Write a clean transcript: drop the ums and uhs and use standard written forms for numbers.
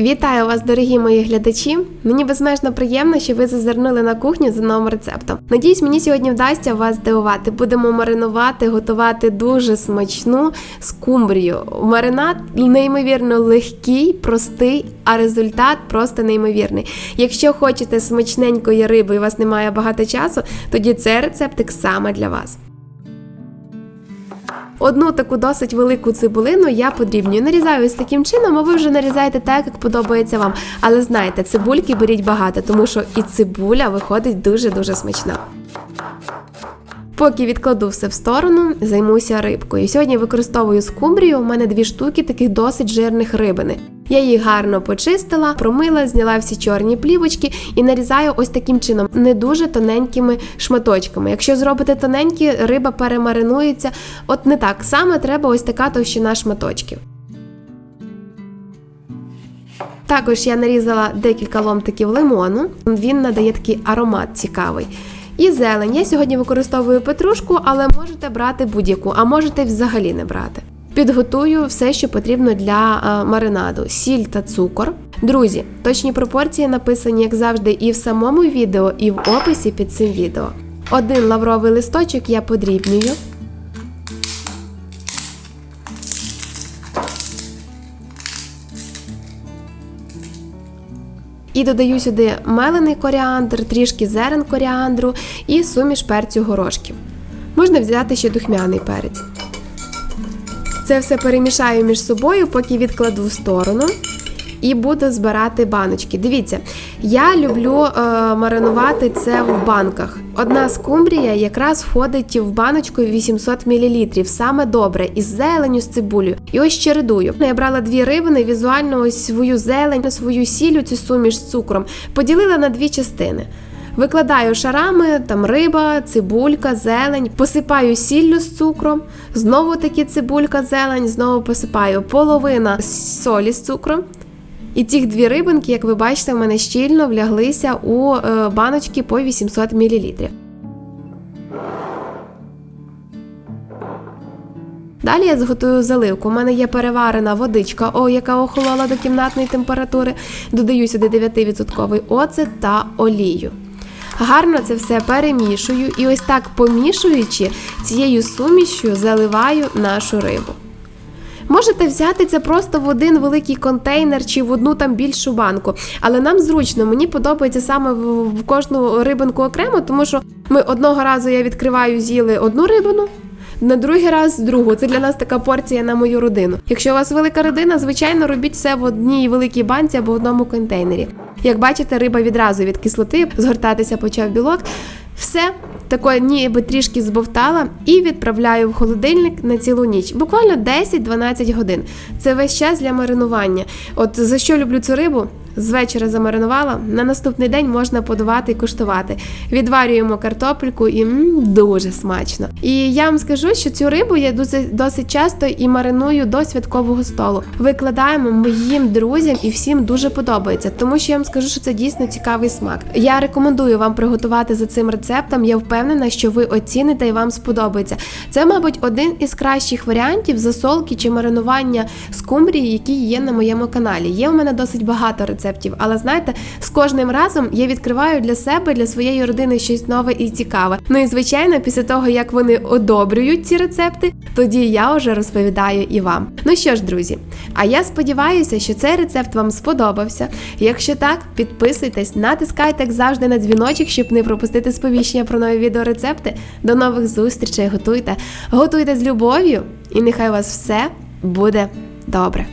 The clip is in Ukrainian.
Вітаю вас, дорогі мої глядачі! Мені безмежно приємно, що ви зазирнули на кухню за новим рецептом. Надіюсь, мені сьогодні вдасться вас здивувати. Будемо маринувати, готувати дуже смачну скумбрію. Маринад неймовірно легкий, простий, а результат просто неймовірний. Якщо хочете смачненької риби і у вас немає багато часу, тоді цей рецептик саме для вас. Одну таку досить велику цибулину я подрібнюю. Нарізаю ось таким чином, а ви вже нарізаєте так, як подобається вам. Але знайте, цибульки беріть багато, тому що і цибуля виходить дуже-дуже смачна. Поки відкладу все в сторону, займуся рибкою. Сьогодні використовую скумбрію, у мене 2 штуки таких досить жирних рибини. Я її гарно почистила, промила, зняла всі чорні плівочки і нарізаю ось таким чином, не дуже тоненькими шматочками. Якщо зробите тоненькі, риба перемаринується. От не так, саме треба ось така товщина шматочків. Також я нарізала декілька ломтиків лимону, він надає такий аромат цікавий. І зелень. Я сьогодні використовую петрушку, але можете брати будь-яку, а можете взагалі не брати. Підготую все, що потрібно для маринаду. Сіль та цукор. Друзі, точні пропорції написані, як завжди, і в самому відео, і в описі під цим відео. 1 лавровий листочок я подрібнюю. І додаю сюди мелений коріандр, трішки зерен коріандру і суміш перцю горошків. Можна взяти ще духмяний перець. Це все перемішаю між собою, поки відкладу в сторону. І буду збирати баночки. Дивіться, я люблю маринувати це в банках. Одна скумбрія якраз входить в баночку 800 мл, саме добре, із зеленю, з цибулею. І ось чередую. Я брала 2 рибини, візуально ось свою зелень, свою сіль, цю суміш з цукром, поділила на 2 частини. Викладаю шарами, там риба, цибулька, зелень, посипаю сіллю з цукром, знову таки цибулька, зелень, знову посипаю половина солі з цукром. І ці 2 рибинки, як ви бачите, в мене щільно вляглися у баночки по 800 мл. Далі я зготую заливку. У мене є переварена водичка, яка охолола до кімнатної температури. Додаю сюди 9% оцет та олію. Гарно це все перемішую і ось так помішуючи, цією сумішю заливаю нашу рибу. Можете взяти це просто в один великий контейнер чи в одну там більшу банку, але нам зручно, мені подобається саме в кожну рибинку окремо, тому що ми одного разу я відкриваю, з'їли одну рибину, на другий раз другу. Це для нас така порція на мою родину. Якщо у вас велика родина, звичайно, робіть все в одній великій банці або в одному контейнері. Як бачите, риба відразу від кислоти, згортатися почав білок. Все, таке ніби трішки збовтала і відправляю в холодильник на цілу ніч. Буквально 10-12 годин. Це весь час для маринування. От за що люблю цю рибу? З вечора замаринувала, на наступний день можна подавати і куштувати. Відварюємо картопельку і дуже смачно. І я вам скажу, що цю рибу я досить часто і мариную до святкового столу. Викладаємо моїм друзям і всім дуже подобається, тому що я вам скажу, що це дійсно цікавий смак. Я рекомендую вам приготувати за цим рецептом, я впевнена, що ви оціните і вам сподобається. Це, мабуть, один із кращих варіантів засолки чи маринування скумбрії, які є на моєму каналі. Є у мене досить багато рецептів. Але знаєте, з кожним разом я відкриваю для себе, для своєї родини щось нове і цікаве. Ну і звичайно, після того, як вони одобрюють ці рецепти, тоді я вже розповідаю і вам. Ну що ж, друзі, а я сподіваюся, що цей рецепт вам сподобався. Якщо так, підписуйтесь, натискайте, як завжди, на дзвіночок, щоб не пропустити сповіщення про нові відеорецепти. До нових зустрічей, готуйте з любов'ю і нехай у вас все буде добре.